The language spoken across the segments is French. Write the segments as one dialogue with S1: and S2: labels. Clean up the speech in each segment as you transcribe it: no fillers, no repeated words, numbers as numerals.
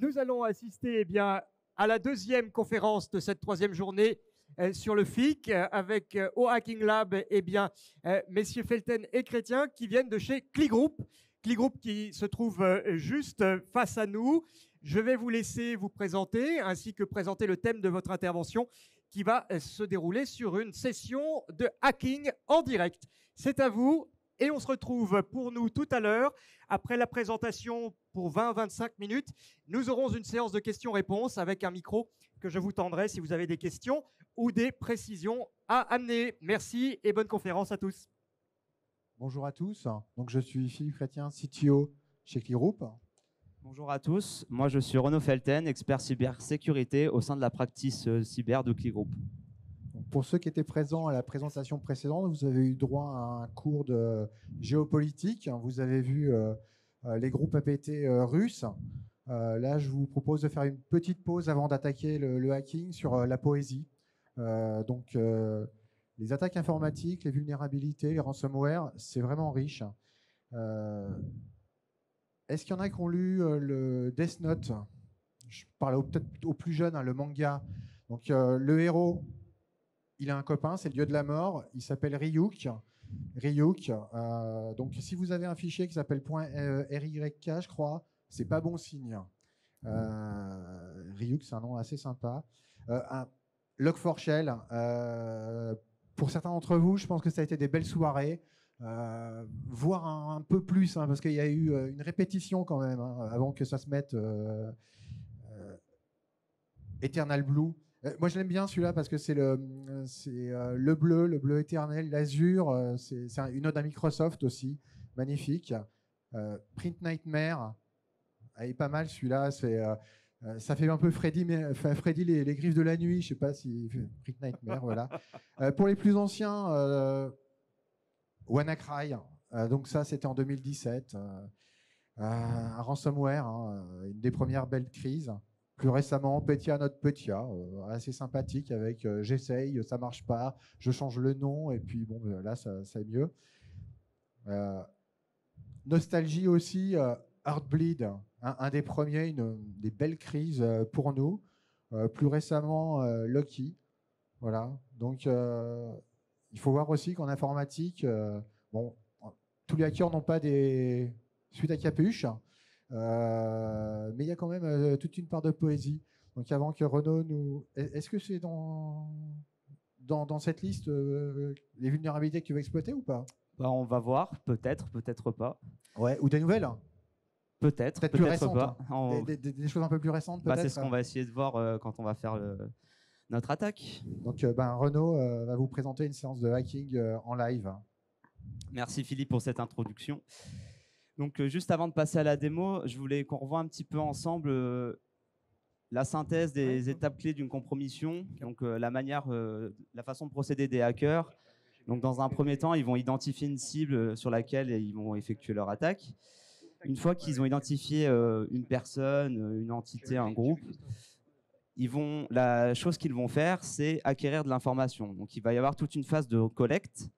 S1: Nous allons assister à la deuxième conférence de cette troisième journée sur le FIC avec au Hacking Lab messieurs Felten et Chrétien qui viennent de chez Cli Group. Cli Group qui se trouve juste face à nous. Je vais vous laisser vous présenter ainsi que présenter le thème de votre intervention qui va se dérouler sur une session de hacking en direct. C'est à vous. Et on se retrouve pour nous tout à l'heure, après la présentation pour 20-25 minutes. Nous aurons une séance de questions-réponses avec un micro que je vous tendrai si vous avez des questions ou des précisions à amener. Merci et bonne conférence à tous.
S2: Bonjour à tous. Donc, je suis Philippe Chrétien, CTO chez Cli Group.
S3: Bonjour à tous. Moi, je suis Renaud Felten, expert cybersécurité au sein de la practice cyber de Cli Group.
S2: Pour ceux qui étaient présents à la présentation précédente, vous avez eu droit à un cours de géopolitique. Vous avez vu les groupes APT russes. Là, je vous propose de faire une petite pause avant d'attaquer le hacking sur la poésie. Les attaques informatiques, les vulnérabilités, les ransomware, c'est vraiment riche. Est-ce qu'il y en a qui ont lu le Death Note? Je parle peut-être aux plus jeunes, le manga. Donc, le héros... il a un copain, c'est le dieu de la mort, il s'appelle Ryuk. Donc, si vous avez un fichier qui s'appelle .ryk, je crois, c'est pas bon signe. Ryuk, c'est un nom assez sympa. Log4Shell, pour certains d'entre vous, je pense que ça a été des belles soirées, voire un peu plus, parce qu'il y a eu une répétition quand même, avant que ça se mette Eternal Blue. Moi, je l'aime bien celui-là parce que c'est le bleu éternel, l'azur. C'est une ode à Microsoft aussi, magnifique. Print Nightmare, elle est pas mal celui-là. Ça fait un peu Freddy les griffes de la nuit. Je sais pas si Print Nightmare, voilà. Pour les plus anciens, WannaCry. Donc ça, c'était en 2017. Un ransomware, une des premières belles crises. Plus récemment, Petya Not Petya, assez sympathique avec j'essaye, ça marche pas, je change le nom et puis bon, là, ça est mieux. Nostalgie aussi, Heartbleed, un des premiers, des belles crises pour nous. Plus récemment, Loki. Voilà. Donc, il faut voir aussi qu'en informatique, tous les hackers n'ont pas des suites à capuche. Mais il y a quand même toute une part de poésie. Donc avant que Renaud nous... Est-ce que c'est dans cette liste les vulnérabilités que tu veux exploiter ou pas?
S3: On va voir, peut-être pas.
S2: Ouais, ou des nouvelles?
S3: Peut-être
S2: plus récentes,
S3: pas.
S2: Des choses un peu plus récentes peut-être.
S3: C'est ce qu'on va essayer de voir quand on va faire notre attaque.
S2: Donc Renaud va vous présenter une séance de hacking en live.
S3: Merci Philippe pour cette introduction. Donc, juste avant de passer à la démo, je voulais qu'on revoie un petit peu ensemble la synthèse des étapes clés d'une compromission, donc la façon de procéder des hackers. Donc, dans un premier temps, ils vont identifier une cible sur laquelle ils vont effectuer leur attaque. Une fois qu'ils ont identifié une personne, une entité, un groupe, la chose qu'ils vont faire, c'est acquérir de l'information. Donc, il va y avoir toute une phase de collecte.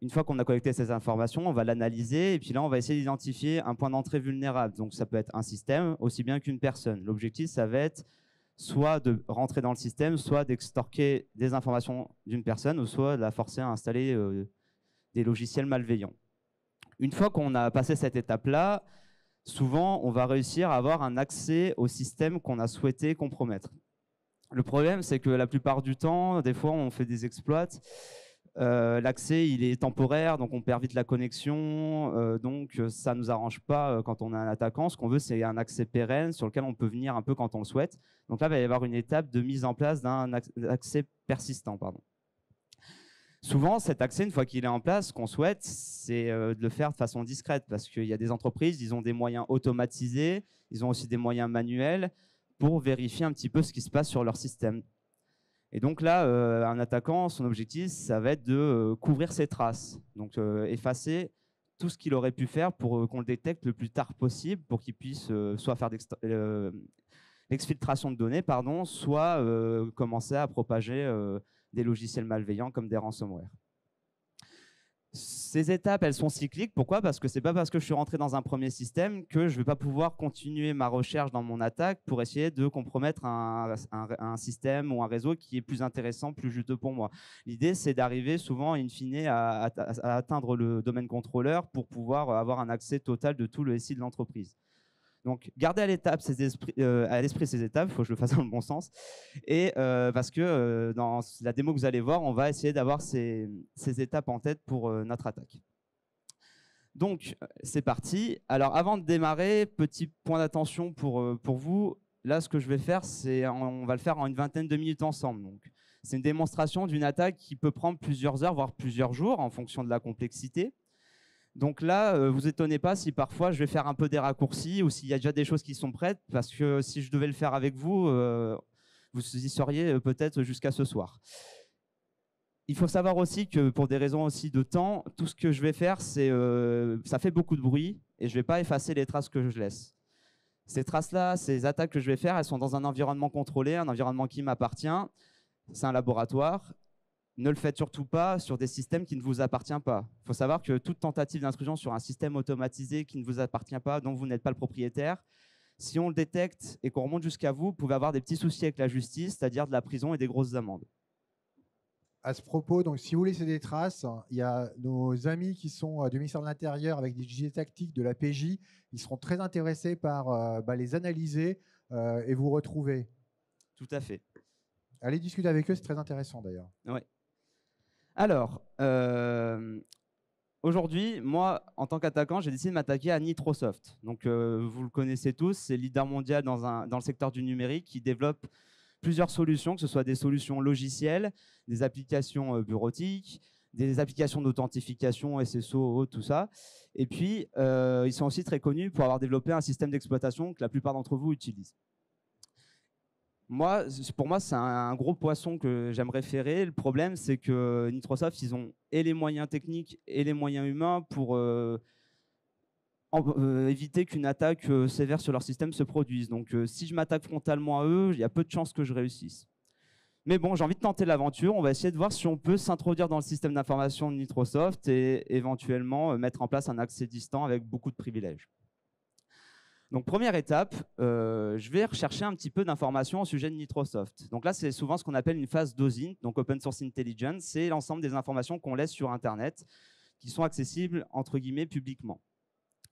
S3: Une fois qu'on a collecté ces informations, on va l'analyser et puis là, on va essayer d'identifier un point d'entrée vulnérable. Donc, ça peut être un système aussi bien qu'une personne. L'objectif, ça va être soit de rentrer dans le système, soit d'extorquer des informations d'une personne ou soit de la forcer à installer des logiciels malveillants. Une fois qu'on a passé cette étape-là, souvent, on va réussir à avoir un accès au système qu'on a souhaité compromettre. Le problème, c'est que la plupart du temps, des fois, on fait des exploits. L'accès, il est temporaire, donc on perd vite la connexion, donc ça ne nous arrange pas quand on est un attaquant. Ce qu'on veut, c'est un accès pérenne sur lequel on peut venir un peu quand on le souhaite. Donc là, il va y avoir une étape de mise en place d'un accès persistant. Souvent, cet accès, une fois qu'il est en place, ce qu'on souhaite, c'est de le faire de façon discrète, parce qu'il y a des entreprises, ils ont des moyens automatisés, ils ont aussi des moyens manuels pour vérifier un petit peu ce qui se passe sur leur système. Et donc là, un attaquant, son objectif, ça va être de couvrir ses traces. Donc effacer tout ce qu'il aurait pu faire pour qu'on le détecte le plus tard possible, pour qu'il puisse soit faire l'exfiltration de données, soit commencer à propager des logiciels malveillants comme des ransomware. Ces étapes, elles sont cycliques. Pourquoi? Parce que ce n'est pas parce que je suis rentré dans un premier système que je ne vais pas pouvoir continuer ma recherche dans mon attaque pour essayer de compromettre un système ou un réseau qui est plus intéressant, plus juteux pour moi. L'idée, c'est d'arriver souvent, in fine, à atteindre le domaine contrôleur pour pouvoir avoir un accès total de tout le SI de l'entreprise. Donc, gardez à l'esprit ces étapes, il faut que je le fasse dans le bon sens. Et parce que dans la démo que vous allez voir, on va essayer d'avoir ces étapes en tête pour notre attaque. Donc, c'est parti. Alors, avant de démarrer, petit point d'attention pour vous. Là, ce que je vais faire, on va le faire en une vingtaine de minutes ensemble. Donc, c'est une démonstration d'une attaque qui peut prendre plusieurs heures, voire plusieurs jours, en fonction de la complexité. Donc là, vous étonnez pas si parfois je vais faire un peu des raccourcis ou s'il y a déjà des choses qui sont prêtes, parce que si je devais le faire avec vous, vous y seriez peut-être jusqu'à ce soir. Il faut savoir aussi que pour des raisons aussi de temps, tout ce que je vais faire, ça fait beaucoup de bruit et je ne vais pas effacer les traces que je laisse. Ces traces-là, ces attaques que je vais faire, elles sont dans un environnement contrôlé, un environnement qui m'appartient. C'est un laboratoire. Ne le faites surtout pas sur des systèmes qui ne vous appartiennent pas. Il faut savoir que toute tentative d'intrusion sur un système automatisé qui ne vous appartient pas, dont vous n'êtes pas le propriétaire, si on le détecte et qu'on remonte jusqu'à vous, vous pouvez avoir des petits soucis avec la justice, c'est-à-dire de la prison et des grosses amendes.
S2: À ce propos, donc, si vous laissez des traces, il y a nos amis qui sont du ministère de l'Intérieur avec des gilet tactiques de la PJ. Ils seront très intéressés par les analyser et vous retrouver.
S3: Tout à fait.
S2: Allez discuter avec eux, c'est très intéressant d'ailleurs.
S3: Oui. Alors, aujourd'hui, moi, en tant qu'attaquant, j'ai décidé de m'attaquer à Nitrosoft. Donc, vous le connaissez tous, c'est leader mondial dans le secteur du numérique qui développe plusieurs solutions, que ce soit des solutions logicielles, des applications bureautiques, des applications d'authentification, SSO, tout ça. Et puis, ils sont aussi très connus pour avoir développé un système d'exploitation que la plupart d'entre vous utilisent. Pour moi, c'est un gros poisson que j'aimerais ferrer. Le problème, c'est que Nitrosoft, ils ont et les moyens techniques et les moyens humains pour éviter qu'une attaque sévère sur leur système se produise. Donc, si je m'attaque frontalement à eux, il y a peu de chances que je réussisse. Mais bon, j'ai envie de tenter l'aventure. On va essayer de voir si on peut s'introduire dans le système d'information de Nitrosoft et éventuellement mettre en place un accès distant avec beaucoup de privilèges. Donc, première étape, je vais rechercher un petit peu d'informations au sujet de Nitrosoft. Donc là, c'est souvent ce qu'on appelle une phase d'OSINT, donc Open Source Intelligence. C'est l'ensemble des informations qu'on laisse sur Internet qui sont accessibles, entre guillemets, publiquement.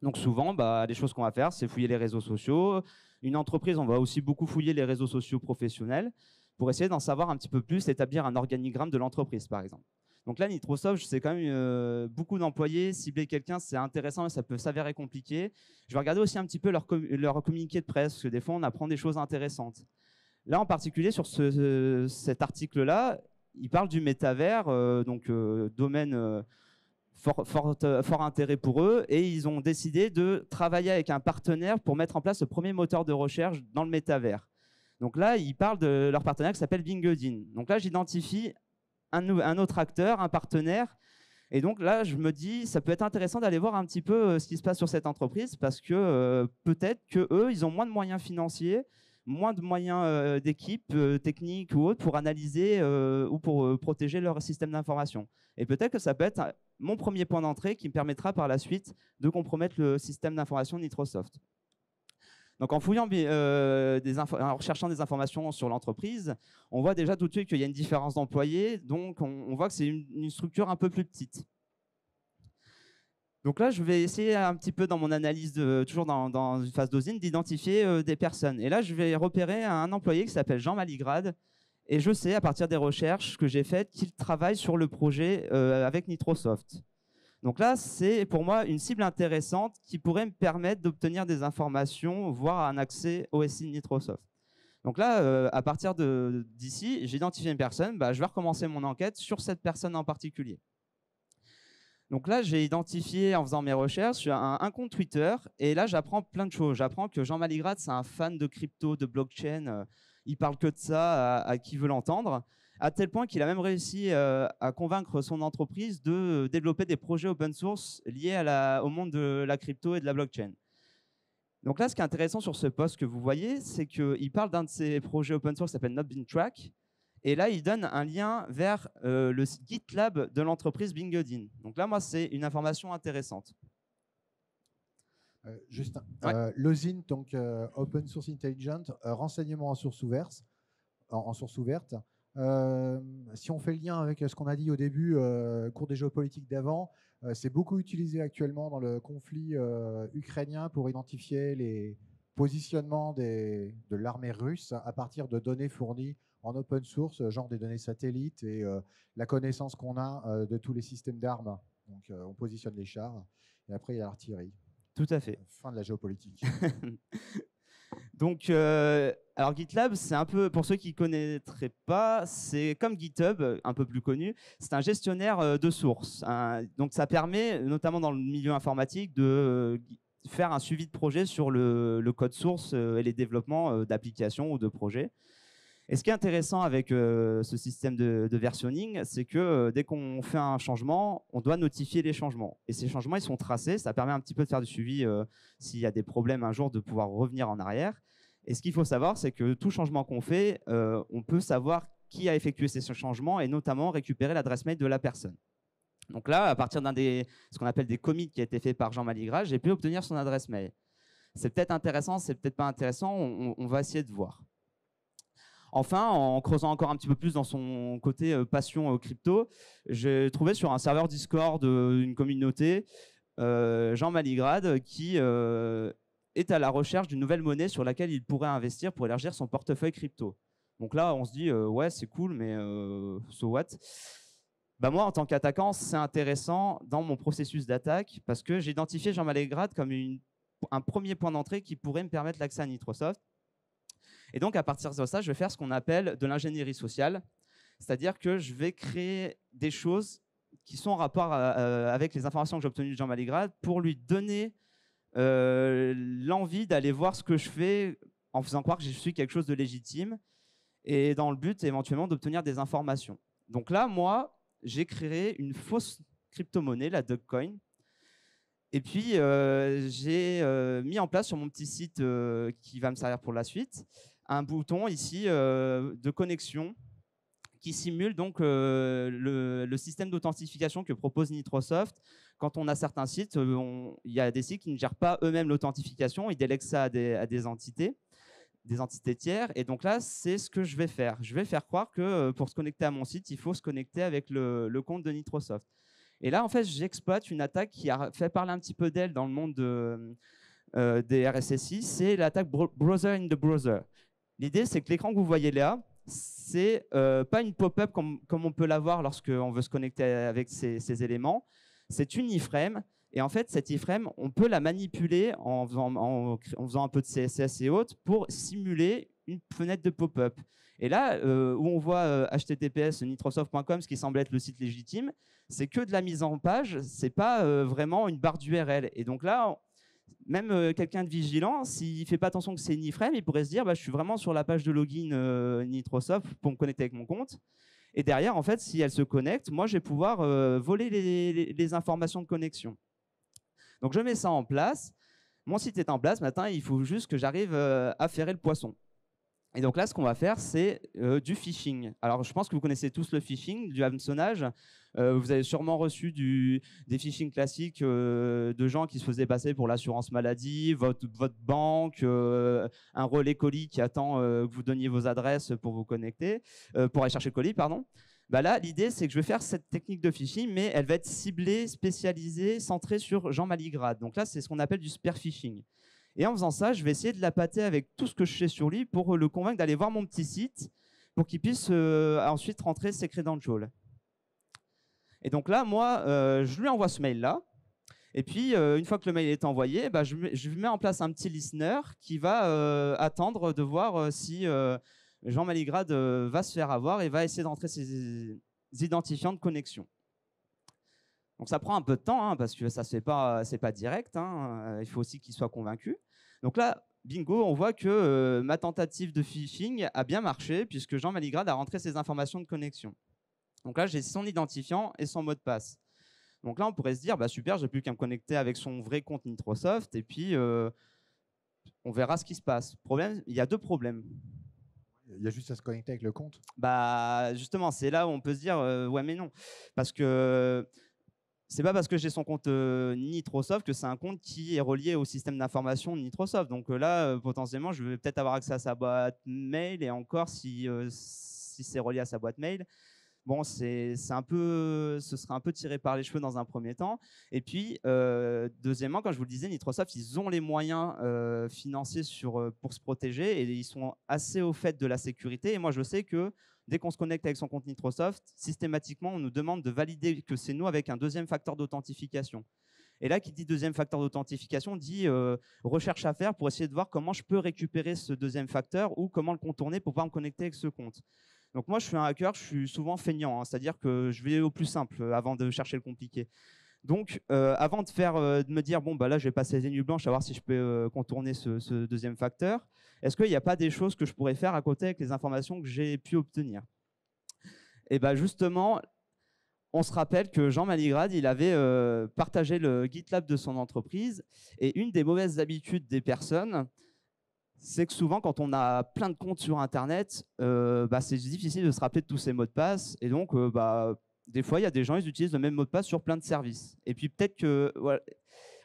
S3: Donc souvent, les choses qu'on va faire, c'est fouiller les réseaux sociaux. Une entreprise, on va aussi beaucoup fouiller les réseaux sociaux professionnels pour essayer d'en savoir un petit peu plus, établir un organigramme de l'entreprise, par exemple. Donc là, Nitrosoft, c'est quand même beaucoup d'employés. Cibler quelqu'un, c'est intéressant, mais ça peut s'avérer compliqué. Je vais regarder aussi un petit peu leur communiqué de presse, parce que des fois, on apprend des choses intéressantes. Là, en particulier, sur cet article-là, il parle du métavers, domaine fort intérêt pour eux, et ils ont décidé de travailler avec un partenaire pour mettre en place le premier moteur de recherche dans le métavers. Donc là, ils parlent de leur partenaire qui s'appelle LinkedIn. Donc là, j'identifie un autre acteur, un partenaire. Et donc là, je me dis, ça peut être intéressant d'aller voir un petit peu ce qui se passe sur cette entreprise parce que peut-être qu'eux, ils ont moins de moyens financiers, moins de moyens d'équipe, techniques ou autres pour analyser ou pour protéger leur système d'information. Et peut-être que ça peut être mon premier point d'entrée qui me permettra par la suite de compromettre le système d'information Nitrosoft. Donc, en fouillant, en recherchant des informations sur l'entreprise, on voit déjà tout de suite qu'il y a une différence d'employés. Donc, on voit que c'est une structure un peu plus petite. Donc là, je vais essayer un petit peu dans mon analyse, toujours dans une phase d'OSINT, d'identifier des personnes. Et là, je vais repérer un employé qui s'appelle Jean Maligrade. Et je sais, à partir des recherches que j'ai faites, qu'il travaille sur le projet avec Nitrosoft. Donc là, c'est pour moi une cible intéressante qui pourrait me permettre d'obtenir des informations, voire un accès au SI de Nitrosoft. Donc là, à partir d'ici, j'ai identifié une personne, je vais recommencer mon enquête sur cette personne en particulier. Donc là, j'ai identifié, en faisant mes recherches, un compte Twitter, et là, j'apprends plein de choses. J'apprends que Jean Maligrade, c'est un fan de crypto, de blockchain, il parle que de ça à qui veut l'entendre, à tel point qu'il a même réussi à convaincre son entreprise de développer des projets open source liés au monde de la crypto et de la blockchain. Donc là, ce qui est intéressant sur ce post que vous voyez, c'est qu'il parle d'un de ses projets open source qui s'appelle Not Been Track, Et là, il donne un lien vers le GitLab de l'entreprise Bingodin. Donc là, moi, c'est une information intéressante.
S2: Juste
S3: Ouais.
S2: l'OSINT, donc Open Source Intelligence, renseignement en source ouverte. Si on fait le lien avec ce qu'on a dit au début, cours des géopolitiques d'avant, c'est beaucoup utilisé actuellement dans le conflit ukrainien pour identifier les positionnements de l'armée russe à partir de données fournies en open source, genre des données satellites et la connaissance qu'on a de tous les systèmes d'armes. Donc on positionne les chars et après il y a l'artillerie.
S3: Tout à fait.
S2: Fin de la géopolitique.
S3: Donc, alors GitLab, c'est un peu, pour ceux qui ne connaîtraient pas, c'est comme GitHub, un peu plus connu, c'est un gestionnaire de sources. Donc, ça permet, notamment dans le milieu informatique, de faire un suivi de projet sur le code source et les développements d'applications ou de projets. Et ce qui est intéressant avec ce système de versionning, c'est que dès qu'on fait un changement, on doit notifier les changements. Et ces changements, ils sont tracés. Ça permet un petit peu de faire du suivi s'il y a des problèmes un jour, de pouvoir revenir en arrière. Et ce qu'il faut savoir, c'est que tout changement qu'on fait, on peut savoir qui a effectué ces changements et notamment récupérer l'adresse mail de la personne. Donc là, à partir ce qu'on appelle des commits qui a été fait par Jean Maligrad, j'ai pu obtenir son adresse mail. C'est peut-être intéressant, c'est peut-être pas intéressant, on va essayer de voir. Enfin, en creusant encore un petit peu plus dans son côté passion crypto, j'ai trouvé sur un serveur Discord d'une communauté Jean Maligrad qui est à la recherche d'une nouvelle monnaie sur laquelle il pourrait investir pour élargir son portefeuille crypto. Donc là, on se dit, ouais, c'est cool, mais so what? Bah moi, en tant qu'attaquant, c'est intéressant dans mon processus d'attaque parce que j'ai identifié Jean Maligrad comme un premier point d'entrée qui pourrait me permettre l'accès à Nitrosoft. Et donc, à partir de ça, je vais faire ce qu'on appelle de l'ingénierie sociale, c'est-à-dire que je vais créer des choses qui sont en rapport avec les informations que j'ai obtenues de Jean Maligrad pour lui donner l'envie d'aller voir ce que je fais en faisant croire que je suis quelque chose de légitime et dans le but éventuellement d'obtenir des informations. Donc là, moi, j'ai créé une fausse crypto-monnaie, la Dogecoin. Et puis, j'ai mis en place sur mon petit site qui va me servir pour la suite, un bouton ici de connexion qui simule donc le système d'authentification que propose Nitrosoft. Quand on a certains sites, il y a des sites qui ne gèrent pas eux-mêmes l'authentification, ils délèguent ça à des entités tiers. Et donc là, c'est ce que je vais faire. Je vais faire croire que pour se connecter à mon site, il faut se connecter avec le compte de Nitrosoft. Et là, en fait, j'exploite une attaque qui a fait parler un petit peu d'elle dans le monde des RSSI, c'est l'attaque Browser in the Browser. L'idée, c'est que l'écran que vous voyez là, c'est pas une pop-up comme on peut l'avoir lorsqu'on veut se connecter avec ces éléments. C'est une iframe. Et en fait, cette iframe, on peut la manipuler en faisant un peu de CSS et autres pour simuler une fenêtre de pop-up. Et là, où on voit https nitrosoft.com, ce qui semble être le site légitime, c'est que de la mise en page, c'est pas vraiment une barre d'URL. Et donc là, même quelqu'un de vigilant, s'il ne fait pas attention que c'est une iframe, il pourrait se dire bah, je suis vraiment sur la page de login Nitrosoft pour me connecter avec mon compte. Et derrière, en fait, si elle se connecte, moi, je vais pouvoir voler les informations de connexion. Donc, je mets ça en place. Mon site est en place. Maintenant, il faut juste que j'arrive à ferrer le poisson. Et donc là, ce qu'on va faire, c'est du phishing. Alors, je pense que vous connaissez tous le phishing, du hameçonnage. Vous avez sûrement reçu des phishing classiques de gens qui se faisaient passer pour l'assurance maladie, votre banque, un relais colis qui attend que vous donniez vos adresses pour vous connecter, pour aller chercher le colis, pardon. Bah là, l'idée, c'est que je vais faire cette technique de phishing, mais elle va être ciblée, spécialisée, centrée sur Jean Maligrad. Donc là, c'est ce qu'on appelle du spear phishing. Et en faisant ça, je vais essayer de l'appâter avec tout ce que je sais sur lui pour le convaincre d'aller voir mon petit site pour qu'il puisse ensuite rentrer ses credentials. Et donc là, moi, je lui envoie ce mail-là. Et puis, une fois que le mail est envoyé, bah, je mets en place un petit listener qui va attendre de voir si Jean Maligrad va se faire avoir et va essayer d'entrer ses identifiants de connexion. Donc ça prend un peu de temps hein, parce que ça c'est pas direct. Hein, il faut aussi qu'il soit convaincu. Donc là, bingo, on voit que ma tentative de phishing a bien marché puisque Jean Maligrad a rentré ses informations de connexion. Donc là, j'ai son identifiant et son mot de passe. Donc là, on pourrait se dire, bah super, j'ai plus qu'à me connecter avec son vrai compte Nitrosoft et puis on verra ce qui se passe. Il y a deux problèmes.
S2: Il y a juste à se connecter avec le compte.
S3: Bah, justement, c'est là où on peut se dire ouais, mais non. Parce que c'est pas parce que j'ai son compte Nitrosoft que c'est un compte qui est relié au système d'information de Nitrosoft. Donc là, potentiellement, je vais peut-être avoir accès à sa boîte mail, et encore si c'est relié à sa boîte mail. Bon, ce serait un peu tiré par les cheveux dans un premier temps. Et puis, deuxièmement, comme je vous le disais, Nitrosoft, ils ont les moyens financiers pour se protéger, et ils sont assez au fait de la sécurité. Et moi, je sais que dès qu'on se connecte avec son compte Nitrosoft, systématiquement, on nous demande de valider que c'est nous avec un deuxième facteur d'authentification. Et là, qui dit deuxième facteur d'authentification, dit recherche à faire pour essayer de voir comment je peux récupérer ce deuxième facteur ou comment le contourner pour pouvoir me connecter avec ce compte. Donc moi, je suis un hacker, je suis souvent feignant, hein, c'est-à-dire que je vais au plus simple avant de chercher le compliqué. Donc, avant de me dire, bon, bah là, je vais passer les nuits blanches à voir si je peux contourner ce deuxième facteur, est-ce qu'il n'y a pas des choses que je pourrais faire à côté avec les informations que j'ai pu obtenir? Et bien justement, on se rappelle que Jean Maligrad, il avait partagé le GitLab de son entreprise, et une des mauvaises habitudes des personnes, c'est que souvent, quand on a plein de comptes sur Internet, c'est difficile de se rappeler de tous ces mots de passe. Et donc, des fois, il y a des gens, ils utilisent le même mot de passe sur plein de services. Et puis, peut-être que, voilà,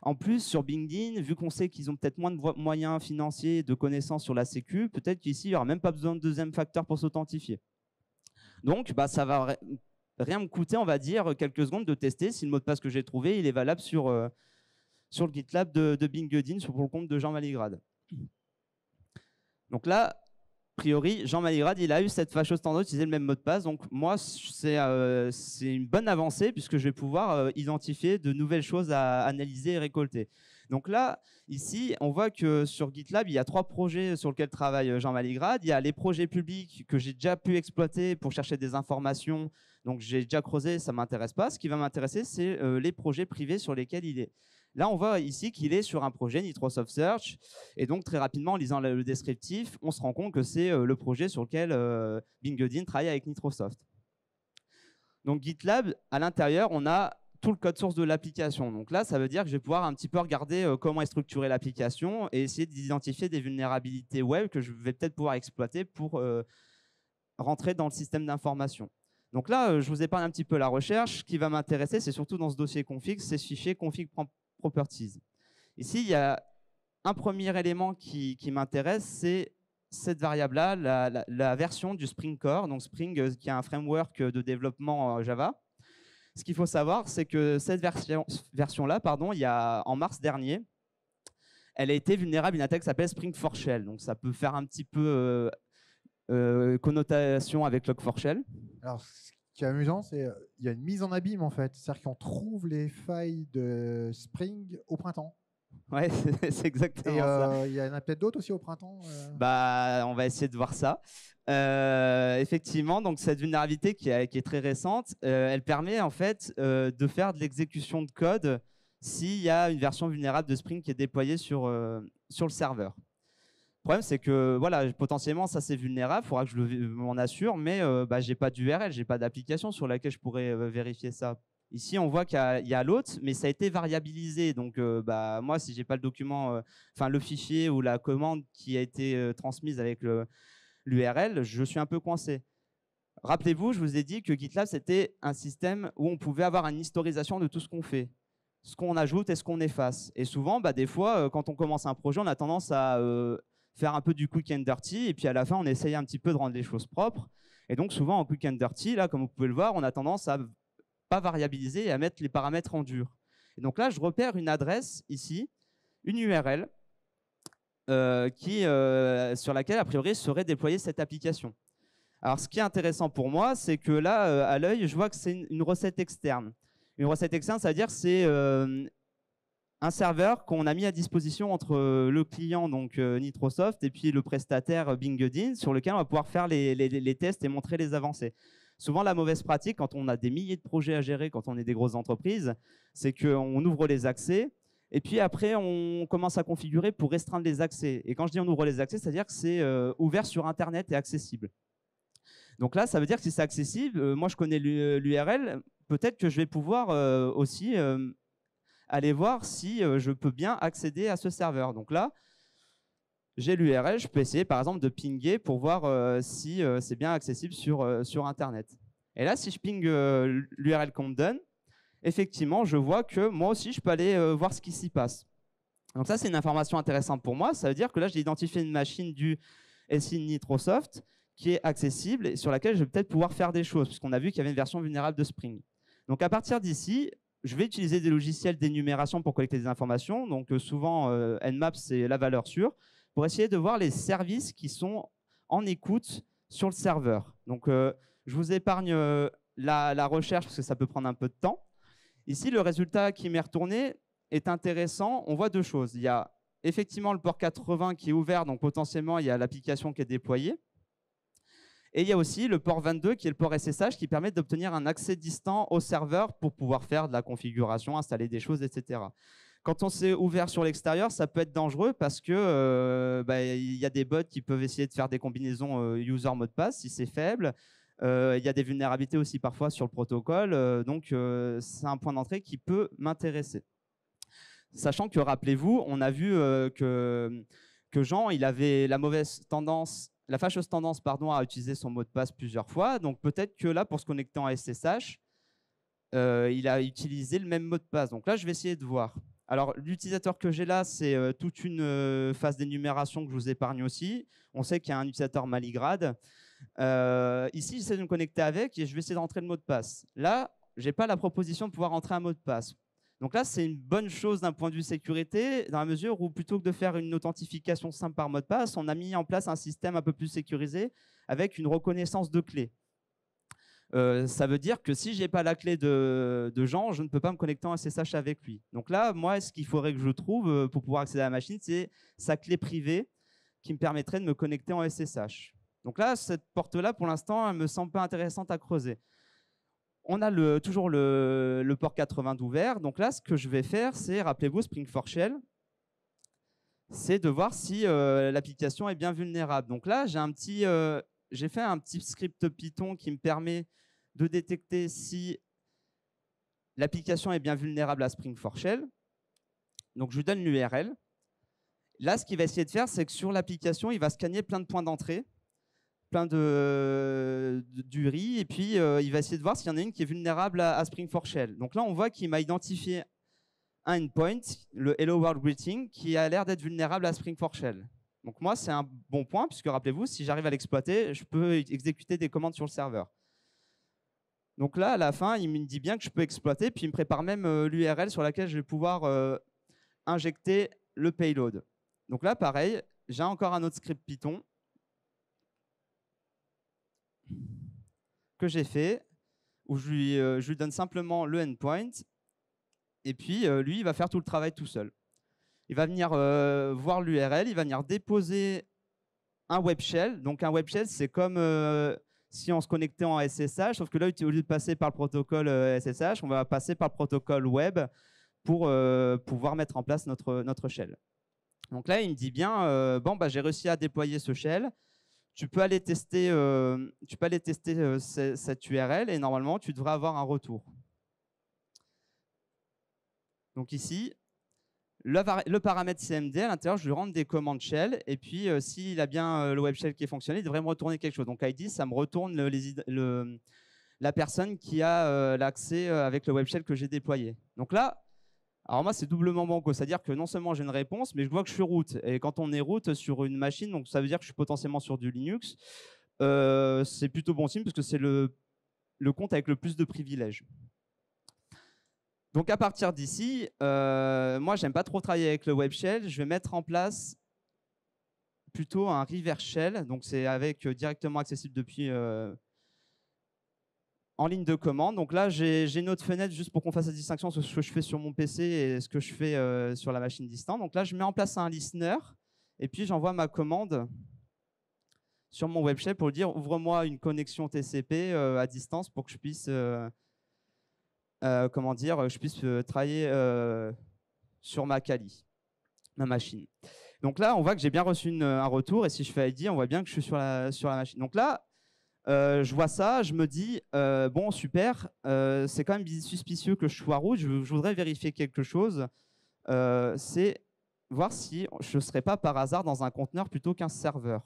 S3: en plus, sur LinkedIn, vu qu'on sait qu'ils ont peut-être moins de moyens financiers, de connaissances sur la sécu, peut-être qu'ici, il n'y aura même pas besoin de deuxième facteur pour s'authentifier. Donc, ça va rien me coûter, on va dire, quelques secondes de tester si le mot de passe que j'ai trouvé, il est valable sur le GitLab de LinkedIn pour le compte de Jean Maligrad. Donc là, a priori, Jean Maligrad, il a eu cette fâcheuse tendance d'utiliser le même mot de passe. Donc moi, c'est une bonne avancée puisque je vais pouvoir identifier de nouvelles choses à analyser et récolter. Donc là, ici, on voit que sur GitLab, il y a 3 projets sur lesquels travaille Jean Maligrad. Il y a les projets publics que j'ai déjà pu exploiter pour chercher des informations. Donc j'ai déjà creusé, ça ne m'intéresse pas. Ce qui va m'intéresser, c'est les projets privés sur lesquels il est. Là, on voit ici qu'il est sur un projet Nitrosoft Search. Et donc, très rapidement, en lisant le descriptif, on se rend compte que c'est le projet sur lequel LinkedIn travaille avec Nitrosoft. Donc, GitLab, à l'intérieur, on a tout le code source de l'application. Donc là, ça veut dire que je vais pouvoir un petit peu regarder comment est structurée l'application et essayer d'identifier des vulnérabilités web que je vais peut-être pouvoir exploiter pour rentrer dans le système d'information. Donc là, je vous ai parlé un petit peu de la recherche. Ce qui va m'intéresser, c'est surtout dans ce dossier config, c'est ce fichier config properties. Ici, il y a un premier élément qui m'intéresse, c'est cette variable-là, la version du Spring Core, donc Spring qui est un framework de développement Java. Ce qu'il faut savoir, c'est que cette version-là, en mars dernier, elle a été vulnérable à une attaque qui s'appelle Spring4Shell. Donc ça peut faire un petit peu connotation avec Log4Shell.
S2: Alors, ce qui est amusant, c'est qu'il y a une mise en abîme en fait. C'est-à-dire qu'on trouve les failles de Spring au printemps.
S3: Ouais, c'est exactement ça.
S2: Il y en a peut-être d'autres aussi au printemps
S3: On va essayer de voir ça. Effectivement, donc cette vulnérabilité qui est très récente, elle permet en fait de faire de l'exécution de code s'il y a une version vulnérable de Spring qui est déployée sur le serveur. Le problème, c'est que voilà, potentiellement, ça c'est vulnérable, il faudra que je m'en assure, mais je n'ai pas d'URL, je n'ai pas d'application sur laquelle je pourrais vérifier ça. Ici, on voit qu'il y a l'autre, mais ça a été variabilisé. Donc, moi, si je n'ai pas le document, le fichier ou la commande qui a été transmise avec l'URL, je suis un peu coincé. Rappelez-vous, je vous ai dit que GitLab, c'était un système où on pouvait avoir une historisation de tout ce qu'on fait, ce qu'on ajoute et ce qu'on efface. Et souvent, des fois, quand on commence un projet, on a tendance à faire un peu du quick and dirty, et puis à la fin, on essaye un petit peu de rendre les choses propres. Et donc, souvent, en quick and dirty, là, comme vous pouvez le voir, on a tendance à pas variabiliser et à mettre les paramètres en dur. Et donc là, je repère une adresse ici, une URL, sur laquelle, a priori, serait déployée cette application. Alors, ce qui est intéressant pour moi, c'est que là, à l'œil, je vois que c'est une recette externe. Une recette externe, ça veut dire que c'est un serveur qu'on a mis à disposition entre le client, donc Nitrosoft, et puis le prestataire LinkedIn, sur lequel on va pouvoir faire les tests et montrer les avancées. Souvent, la mauvaise pratique, quand on a des milliers de projets à gérer, quand on est des grosses entreprises, c'est qu'on ouvre les accès, et puis après, on commence à configurer pour restreindre les accès. Et quand je dis on ouvre les accès, c'est-à-dire que c'est ouvert sur Internet et accessible. Donc là, ça veut dire que si c'est accessible, moi je connais l'URL, peut-être que je vais pouvoir aussi aller voir si je peux bien accéder à ce serveur. Donc là, j'ai l'URL, je peux essayer par exemple de pinguer pour voir si c'est bien accessible sur Internet. Et là, si je ping l'URL qu'on me donne, effectivement, je vois que moi aussi, je peux aller voir ce qui s'y passe. Donc ça, c'est une information intéressante pour moi. Ça veut dire que là, j'ai identifié une machine du SI Nitrosoft qui est accessible et sur laquelle je vais peut-être pouvoir faire des choses, puisqu'on a vu qu'il y avait une version vulnérable de Spring. Donc à partir d'ici, je vais utiliser des logiciels d'énumération pour collecter des informations. Donc souvent, Nmap, c'est la valeur sûre, pour essayer de voir les services qui sont en écoute sur le serveur. Donc je vous épargne la recherche, parce que ça peut prendre un peu de temps. Ici, le résultat qui m'est retourné est intéressant. On voit deux choses. Il y a effectivement le port 80 qui est ouvert, donc potentiellement, il y a l'application qui est déployée. Et il y a aussi le port 22 qui est le port SSH qui permet d'obtenir un accès distant au serveur pour pouvoir faire de la configuration, installer des choses, etc. Quand on s'est ouvert sur l'extérieur, ça peut être dangereux parce que il y a des bots qui peuvent essayer de faire des combinaisons user mot de passe si c'est faible. Il y a des vulnérabilités aussi parfois sur le protocole, donc c'est un point d'entrée qui peut m'intéresser. Sachant que, rappelez-vous, on a vu que Jean, il avait la fâcheuse tendance à utiliser son mot de passe plusieurs fois, donc peut-être que là, pour se connecter en SSH, il a utilisé le même mot de passe. Donc là, je vais essayer de voir. Alors, l'utilisateur que j'ai là, c'est toute une phase d'énumération que je vous épargne aussi. On sait qu'il y a un utilisateur Maligrade. Ici, j'essaie de me connecter avec et je vais essayer de rentrer le mot de passe. Là, je n'ai pas la proposition de pouvoir rentrer un mot de passe. Donc là, c'est une bonne chose d'un point de vue sécurité, dans la mesure où plutôt que de faire une authentification simple par mot de passe, on a mis en place un système un peu plus sécurisé avec une reconnaissance de clé. Ça veut dire que si je n'ai pas la clé de Jean, je ne peux pas me connecter en SSH avec lui. Donc là, moi, ce qu'il faudrait que je trouve pour pouvoir accéder à la machine, c'est sa clé privée qui me permettrait de me connecter en SSH. Donc là, cette porte-là, pour l'instant, elle me semble pas intéressante à creuser. On a toujours le port 80 d'ouvert. Donc là, ce que je vais faire, c'est, rappelez-vous, Spring4Shell, c'est de voir si l'application est bien vulnérable. Donc là, j'ai fait un petit script Python qui me permet de détecter si l'application est bien vulnérable à Spring4Shell. Donc je lui donne l'URL. Là, ce qu'il va essayer de faire, c'est que sur l'application, il va scanner plein de points d'entrée, plein d'URI, et puis il va essayer de voir s'il y en a une qui est vulnérable à Spring4Shell. Donc là, on voit qu'il m'a identifié un endpoint, le Hello World Greeting, qui a l'air d'être vulnérable à Spring4Shell. Donc moi, c'est un bon point, puisque rappelez-vous, si j'arrive à l'exploiter, je peux exécuter des commandes sur le serveur. Donc là, à la fin, il me dit bien que je peux exploiter, puis il me prépare même l'URL sur laquelle je vais pouvoir injecter le payload. Donc là, pareil, j'ai encore un autre script Python que j'ai fait, où je lui donne simplement le endpoint, et puis lui, il va faire tout le travail tout seul. Il va venir voir l'URL, il va venir déposer un web shell. Donc un web shell, c'est comme si on se connectait en SSH, sauf que là, au lieu de passer par le protocole SSH, on va passer par le protocole web pour pouvoir mettre en place notre shell. Donc là, il me dit bien, j'ai réussi à déployer ce shell. Tu peux aller tester, cette URL et normalement, tu devrais avoir un retour. Donc ici, le paramètre CMD, à l'intérieur, je lui rentre des commandes shell. Et puis, s'il a bien le web shell qui est fonctionné, il devrait me retourner quelque chose. Donc ID, ça me retourne la personne qui a l'accès avec le web shell que j'ai déployé. Donc là, alors moi, c'est doublement banco. C'est-à-dire que non seulement j'ai une réponse, mais je vois que je suis root. Et quand on est root sur une machine, donc ça veut dire que je suis potentiellement sur du Linux. C'est plutôt bon signe parce que c'est le compte avec le plus de privilèges. Donc à partir d'ici, moi, j'aime pas trop travailler avec le web shell. Je vais mettre en place plutôt un reverse shell. Donc c'est directement accessible depuis en ligne de commande. Donc là, j'ai une autre fenêtre juste pour qu'on fasse la distinction entre ce que je fais sur mon PC et ce que je fais sur la machine distante. Donc là, je mets en place un listener et puis j'envoie ma commande sur mon web shell pour lui dire ouvre-moi une connexion TCP à distance pour que je puisse, travailler sur ma Kali, ma machine. Donc là, on voit que j'ai bien reçu un retour et si je fais ID, on voit bien que je suis sur la machine. Donc là, je vois ça, je me dis, bon, super, c'est quand même suspicieux que je sois root, je voudrais vérifier quelque chose. C'est voir si je ne serais pas par hasard dans un conteneur plutôt qu'un serveur.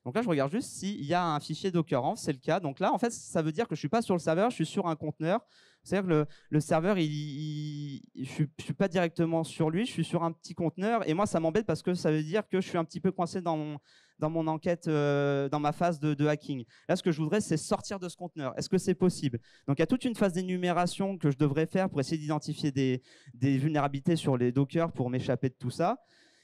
S3: Donc là, je regarde juste s'il y a un fichier Docker. C'est le cas. Donc là, en fait, ça veut dire que je ne suis pas sur le serveur, je suis sur un conteneur. C'est-à-dire que le serveur, je ne suis pas directement sur lui, je suis sur un petit conteneur. Et moi, ça m'embête parce que ça veut dire que je suis un petit peu coincé dans mon enquête, dans ma phase de hacking. Là, ce que je voudrais, c'est sortir de ce conteneur. Est-ce que c'est possible? Donc, il y a toute une phase d'énumération que je devrais faire pour essayer d'identifier des vulnérabilités sur les Docker pour m'échapper de tout ça.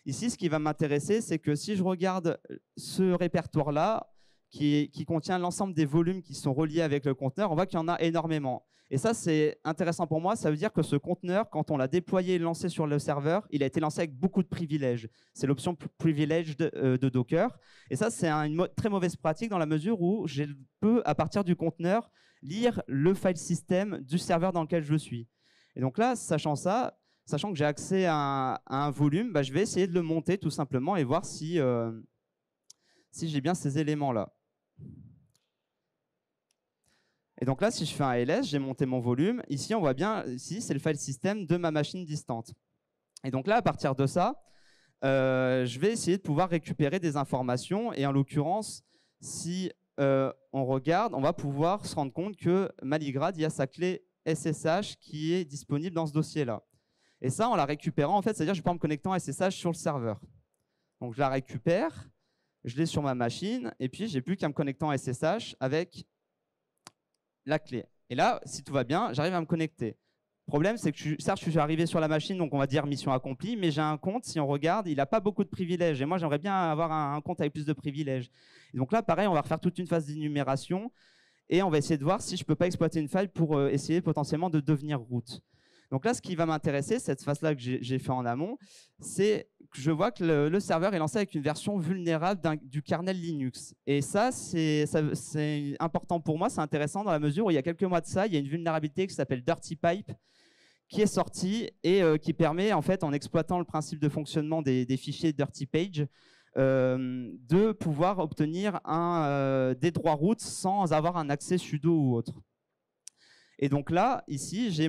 S3: Ici, ce qui va m'intéresser, c'est que si je regarde ce répertoire-là, qui contient l'ensemble des volumes qui sont reliés avec le conteneur, on voit qu'il y en a énormément. Et ça, c'est intéressant pour moi. Ça veut dire que ce conteneur, quand on l'a déployé et lancé sur le serveur, il a été lancé avec beaucoup de privilèges. C'est l'option privilège de Docker. Et ça, c'est une très mauvaise pratique dans la mesure où je peux, à partir du conteneur, lire le file system du serveur dans lequel je suis. Et donc là, sachant que j'ai accès à un volume, je vais essayer de le monter tout simplement et voir si j'ai bien ces éléments-là. Et donc là, si je fais un ls, j'ai monté mon volume. Ici, on voit bien, ici, c'est le file system de ma machine distante. Et donc là, à partir de ça, je vais essayer de pouvoir récupérer des informations. Et en l'occurrence, si on regarde, on va pouvoir se rendre compte que Maligrad, il y a sa clé SSH qui est disponible dans ce dossier-là. Et ça, en la récupérant, en fait, c'est-à-dire que je peux me connecter en SSH sur le serveur. Donc, je la récupère, je l'ai sur ma machine, et puis, je n'ai plus qu'à me connecter en SSH avec la clé. Et là, si tout va bien, j'arrive à me connecter. Le problème, c'est que certes, je suis arrivé sur la machine, donc on va dire mission accomplie, mais j'ai un compte, si on regarde, il n'a pas beaucoup de privilèges. Et moi, j'aimerais bien avoir un compte avec plus de privilèges. Et donc là, pareil, on va refaire toute une phase d'énumération, et on va essayer de voir si je ne peux pas exploiter une faille pour essayer potentiellement de devenir root. Donc là, ce qui va m'intéresser, cette phase-là que j'ai fait en amont, c'est que je vois que le serveur est lancé avec une version vulnérable du kernel Linux. Et ça, c'est important pour moi, c'est intéressant dans la mesure où il y a quelques mois de ça, il y a une vulnérabilité qui s'appelle Dirty Pipe qui est sortie et qui permet, en fait, en exploitant le principe de fonctionnement des fichiers Dirty Page, de pouvoir obtenir des droits root sans avoir un accès sudo ou autre. Et donc là, ici, j'ai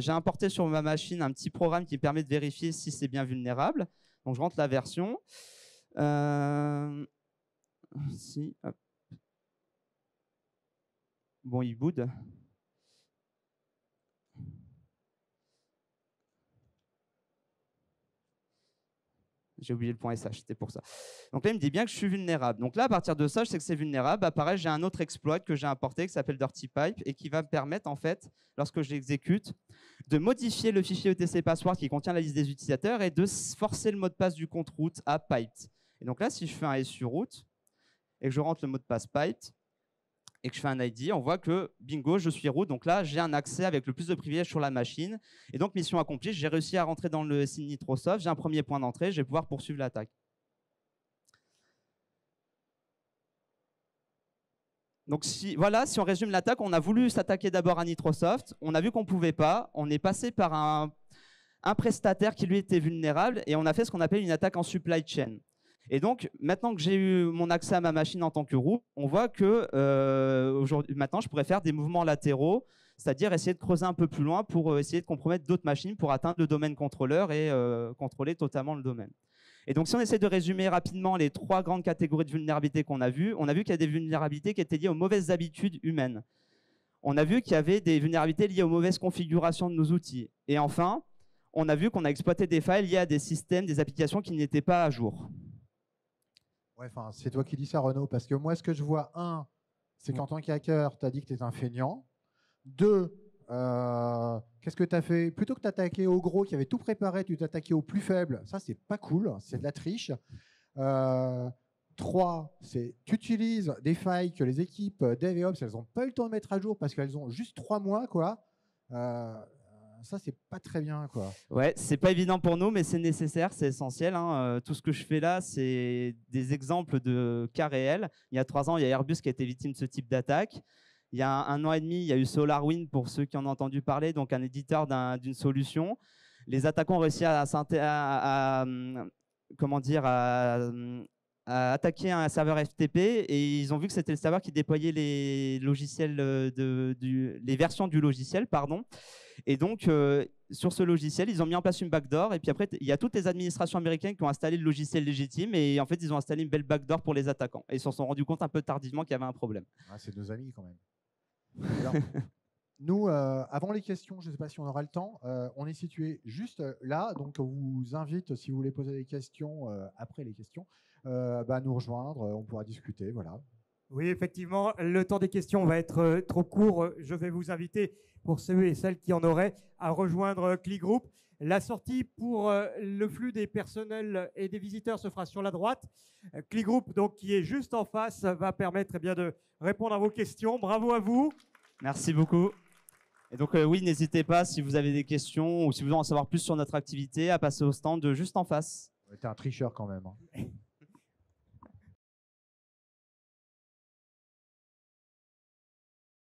S3: importé sur ma machine un petit programme qui permet de vérifier si c'est bien vulnérable. Donc je rentre la version. Bon, il boude. J'ai oublié le point .sh, c'était pour ça. Donc là, il me dit bien que je suis vulnérable. Donc là, à partir de ça, je sais que c'est vulnérable. Pareil, j'ai un autre exploit que j'ai importé qui s'appelle Dirty Pipe et qui va me permettre, en fait, lorsque je l'exécute, de modifier le fichier etc password qui contient la liste des utilisateurs et de forcer le mot de passe du compte root à piped. Et donc là, si je fais un su root et que je rentre le mot de passe piped et que je fais un ID, on voit que, bingo, je suis root. Donc là, j'ai un accès avec le plus de privilèges sur la machine. Et donc, mission accomplie, j'ai réussi à rentrer dans le site Nitrosoft. J'ai un premier point d'entrée, je vais pouvoir poursuivre l'attaque. Donc voilà, si on résume l'attaque, on a voulu s'attaquer d'abord à Nitrosoft. On a vu qu'on ne pouvait pas. On est passé par un prestataire qui, lui, était vulnérable. Et on a fait ce qu'on appelle une attaque en supply chain. Et donc, maintenant que j'ai eu mon accès à ma machine en tant que root, on voit que maintenant, je pourrais faire des mouvements latéraux, c'est-à-dire essayer de creuser un peu plus loin pour essayer de compromettre d'autres machines pour atteindre le domaine contrôleur et contrôler totalement le domaine. Et donc, si on essaie de résumer rapidement les 3 grandes catégories de vulnérabilités qu'on a vues, on a vu qu'il y a des vulnérabilités qui étaient liées aux mauvaises habitudes humaines. On a vu qu'il y avait des vulnérabilités liées aux mauvaises configurations de nos outils. Et enfin, on a vu qu'on a exploité des failles liées à des systèmes, des applications qui n'étaient pas à jour.
S2: Ouais, enfin, c'est toi qui dis ça, Renaud, parce que moi, ce que je vois, c'est qu'en tant qu'hacker, tu as dit que tu es un feignant. 2, qu'est-ce que tu as fait? Plutôt que t'attaquer au gros qui avait tout préparé, tu t'attaquais au plus faible. Ça, c'est pas cool, c'est de la triche. 3, c'est tu utilises des failles que les équipes DevOps, elles n'ont pas eu le temps de mettre à jour parce qu'elles ont juste 3 mois, quoi. Ça, c'est pas très bien, quoi.
S3: Ouais, c'est pas évident pour nous, mais c'est nécessaire, c'est essentiel. Tout ce que je fais là, c'est des exemples de cas réels. Il y a 3 ans, il y a Airbus qui a été victime de ce type d'attaque. Il y a 1 an et demi, il y a eu SolarWinds, pour ceux qui en ont entendu parler, donc un éditeur d'une solution. Les attaquants ont réussi à attaquer un serveur FTP et ils ont vu que c'était le serveur qui déployait les logiciels les versions du logiciel, pardon. Et donc, sur ce logiciel, ils ont mis en place une backdoor. Et puis après, il y a toutes les administrations américaines qui ont installé le logiciel légitime. Et en fait, ils ont installé une belle backdoor pour les attaquants. Et ils s'en sont rendus compte un peu tardivement qu'il y avait un problème.
S2: Ah, c'est nos amis quand même. Alors, nous, avant les questions, je ne sais pas si on aura le temps, on est situé juste là. Donc, on vous invite, si vous voulez poser des questions après les questions, à nous rejoindre. On pourra discuter. Voilà.
S1: Oui, effectivement, le temps des questions va être trop court. Je vais vous inviter, pour ceux et celles qui en auraient, à rejoindre Click Group. La sortie pour le flux des personnels et des visiteurs se fera sur la droite. Click Group, donc, qui est juste en face, va permettre eh bien, de répondre à vos questions. Bravo à vous.
S3: Merci beaucoup. Et donc, oui, n'hésitez pas, si vous avez des questions ou si vous voulez en savoir plus sur notre activité, à passer au stand juste en face.
S2: T'es un tricheur quand même. Hein.